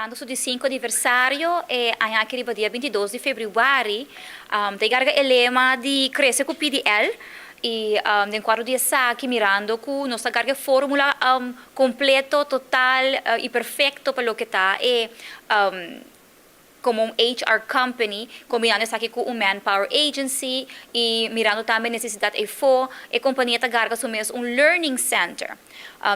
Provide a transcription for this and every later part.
mirando su di 5 aniversario e anche riba dia 22 di febbraio, dei garga elema di cresce con PDL e nel quadro di Saki mirando con nostra garga formula completo, total e perfetto per lo che sta e como um HR company, combinando isso aqui com um manpower agency e mirando também necessidade e companhia tá garga mesmo um learning center.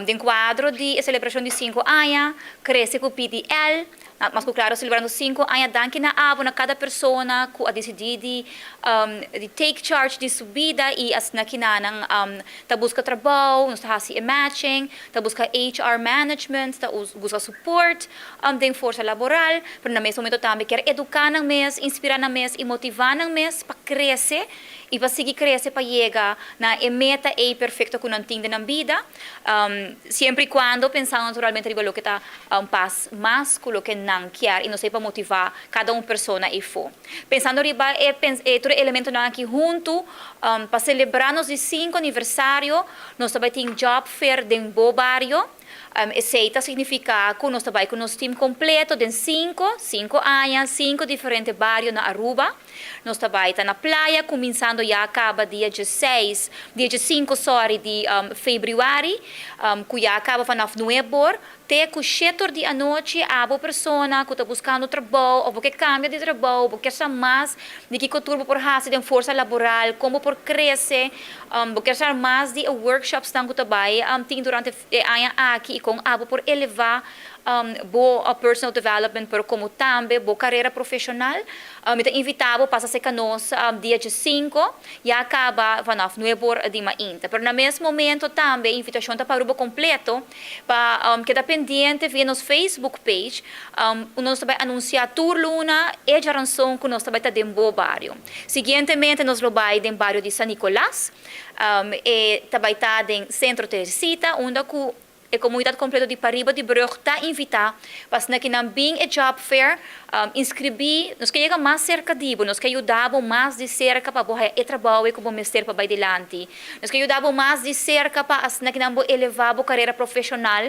De quadro de celebração de 5 anos, cresce com o PDL, mas claro, celebrando 5 anos, danke na abo na cada pessoa que a decidir de take charge de sua vida e as na kinanang tá busca trabalho, nós tá assim matching, tá busca HR management, tá busca support, de força laboral, pero na mesmo momento também quer educar ng mes, inspirar ng mes e motivar ng mes para crescer e para seguir crescer para chegar na meta e perfeito que não tem na vida, sempre e quando pensando naturalmente riba lo que está paz mais com lo que não quer e não sei para motivar cada uma pessoa e for. Pensando riba todo elemento não aqui junto para celebrar nosso 5 aniversário, nós também tem job fair de um bom barrio. Aceita significa que nós trabalhamos com nosso time completo de 5 anos, 5 diferentes bairros na Aruba. Nós trabalhamos na praia, começando e acaba dia 5 de fevereiro, que já acaba para novembro. Até que 7 da noite, a pessoa que está buscando trabalho, ou que cambia de trabalho, ou que sabe mais de que turbo por raça de força laboral, como por crescer, ou que sabe mais de workshops que trabalha, tem durante a aqui com abo por elevar boa personal development, pero como também boa carreira profissional. Então, invitado para ser conosco dia 5 e acaba van novembro de maio. Pero no mesmo momento também invitação para o completo para quedar pendente via nos Facebook page. Nós também anunciar tour luna e a ranção que nós também está em bom bairro. Seguintemente nós vai em bairro de San Nicolás e também está em Centro Teresita, onde a comunidade completa de Pariba de Brugge está invitada para que não bem a job fair inscrever, nós queremos mais cerca de nós queremos ajudar mais de cerca para boa e trabalho e como mestre para adiante. Nós queremos ajudar mais de cerca para que não elevar a carreira profissional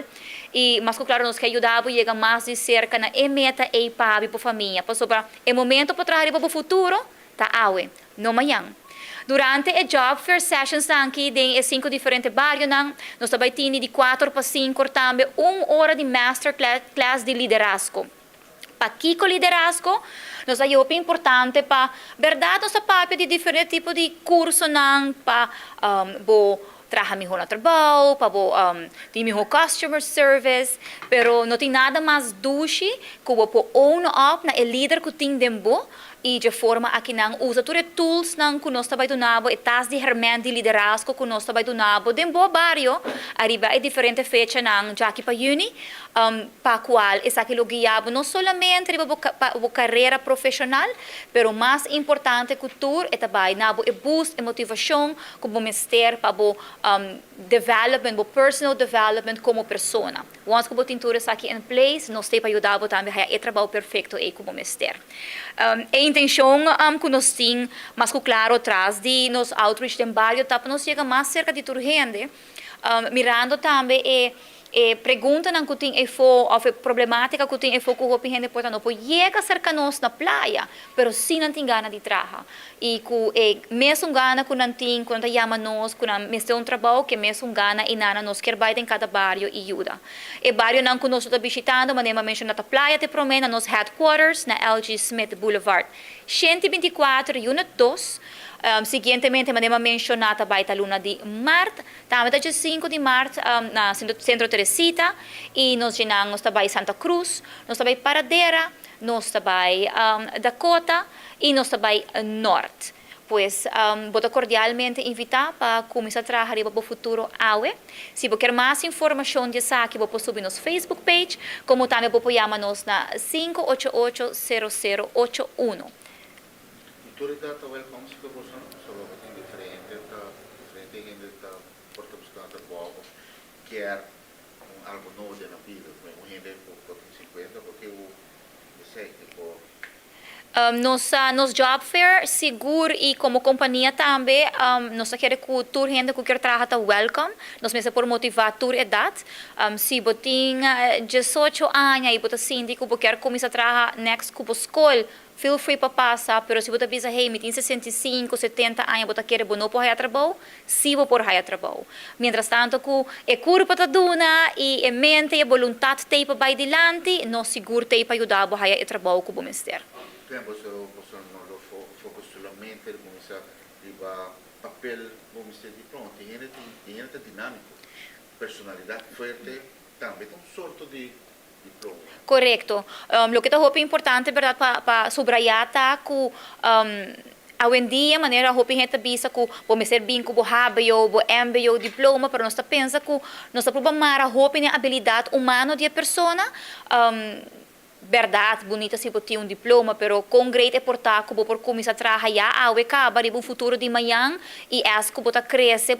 e mas claro nós queremos ajudar chegar mais de cerca na meta e para a família, para sobre o momento para trazer para o futuro, tá awe, não amanhã. Durante a job fair sessions aqui em 5 diferentes bairros, nós também temos de 4 para 5 também 1 hora de masterclass de liderazgo. Para Kiko liderazgo, nós é importante para verdade nossa papel de diferentes tipos de curso para trabalhar melhor no trabalho, para ter melhor customer service, pero não tem nada mais duche que o own up na líder que tem dentro e de forma a que não usa todos os tools que nós trabalhamos donado e tas de herramientas de liderazgo que nós trabalhamos donado dentro do barrio, arriba é diferente fecha já aqui para uni, para qual é aquilo guiado não somente para a carreira profissional, pero mais importante que tudo é também na boost e motivação como mestre para o development, o personal development como pessoa. Once que o tintura está aqui em place, nós temos para ajudar também a trabalho perfeito e como mestre. A intenção que nós temos, mas claro, atrás de nos outreach de barrio, para nós chegar mais cerca de toda gente, mirando também pergunta que tem ou problemática que tem com o gente porta não pode chegar cerca nós na praia, pero sim não tem gana de trabalhar e que mesmo gana que não tem quando chama nós que não mesmo trabalho que mesmo gana e nada nós quer vai em cada barrio e ajuda. E barrio não que nós está visitando, mas nem mencionar a praia te promena nos headquarters na LG Smith Boulevard, 124 Unit 2. Seguintemente, mandemos mencionar a baita luna de março, também dia 5 de março, na Centro Teresita, e nós temos também Santa Cruz, nós também Paradeira, nós também Dakota, e nós também Norte. Pues, vou cordialmente invitar para começar a trabalhar para o futuro AUE. Se você quer mais informação disso aqui, vou subir no Facebook page, como também vou chamar-nos na 588-0081. Autoridade welcome se proporção sobre o que tem diferente gente está porta buscando trabalho quer algo novo na vida, como gente que tem 50 porque eu sei que Nos job fair, seguro e como companhia também, nós queremos que o tour gente que quer trabalhar welcome, nós mesmo por motivar tour idade. Se botin 18 anos e botar síndico, que quer começar a trabalhar next com escola, feel free para passar, pero se você pensa, hey, me tem 65, 70 anos, você quer não por raia trabalho, se você por raia trabalho. Mientras tanto, que é curva para duna e a mente e a vontade tem para vai dilante, nós seguro tem para ajudar a raia trabalho que você quer. Tempo se non lo focus solamente come sa riba papel come se di pronto tiene dinamico personalidade forte também um sorto de diploma. Correto. Lo que eu acho importante, verdade, para subrayar tá que hoje em dia, maneira a roupa gente visa que vamos ser bem com o HBO, o MBA, o diploma, pero nós pensa que nós estamos a roupa e a habilidade humana de pessoa. Verdade, bonita se você tem um diploma, pero com grande importância que você começar a trabalhar, acaba de um futuro de manhã e é que você cresce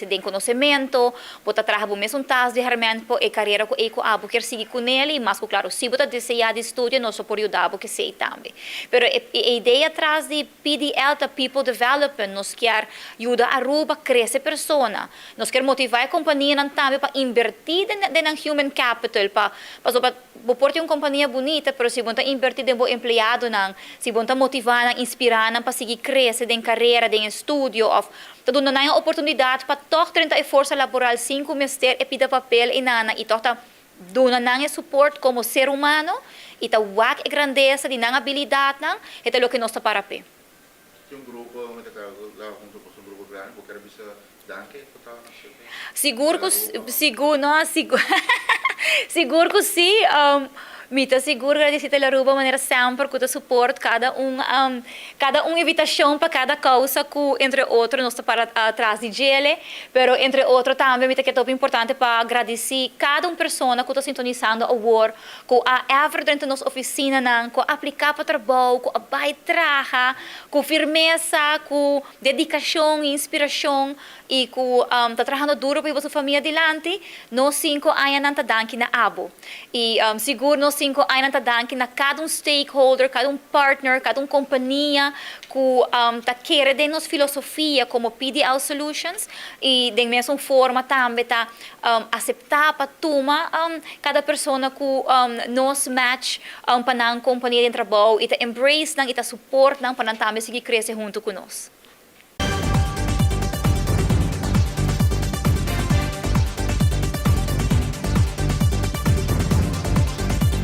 em conhecimento, você trabalha mesmo task de hermento e carreira que você quer seguir com ele, mas claro, se você deseja de estudar, nós podemos ajudar você sei também. Pero a ideia atrás de PDL, da People Development, nós quer ajudar a Aruba crescer pessoa, nós quer motivar a companhia também para invertir em human capital, para pôr uma companhia bonita, pero se você invertir em empregado, se você motivar, inspirar para seguir crescer em carreira, em estudo, tá dando uma oportunidade para tocar 30 força laboral 5 meses e pedir papel e nana e tocar dando suporte como ser humano e tá wak a grandeza de não habilidade é o que nós está para pé. Tem grupo onde está lá junto com um grupo grande, porque era bisa danke, Seguro que sim. Mita seguro agradecida a Aruba maneira sempre que suporte cada invitação para cada causa que entre outros nós para atrás de gele, pero entre outros também mita que é top importante para agradecer cada pessoa que está sintonizando a work, que a ever dentro da nossa oficina que aplicar para trabalho, que vai trabalhar, com firmeza, com dedicação e inspiração e que está trabalhando duro para a sua família adiante, nós 5 anos não está dando na abo. E seguro nós 5 anos está dando na cada stakeholder, cada partner, cada companhia que está querendo nossa filosofia como PDL Solutions e de mesma forma também está aceitar para tomar cada pessoa que nos match para a companhia de trabalho e está embrace e está support para também seguir crescer junto com nós.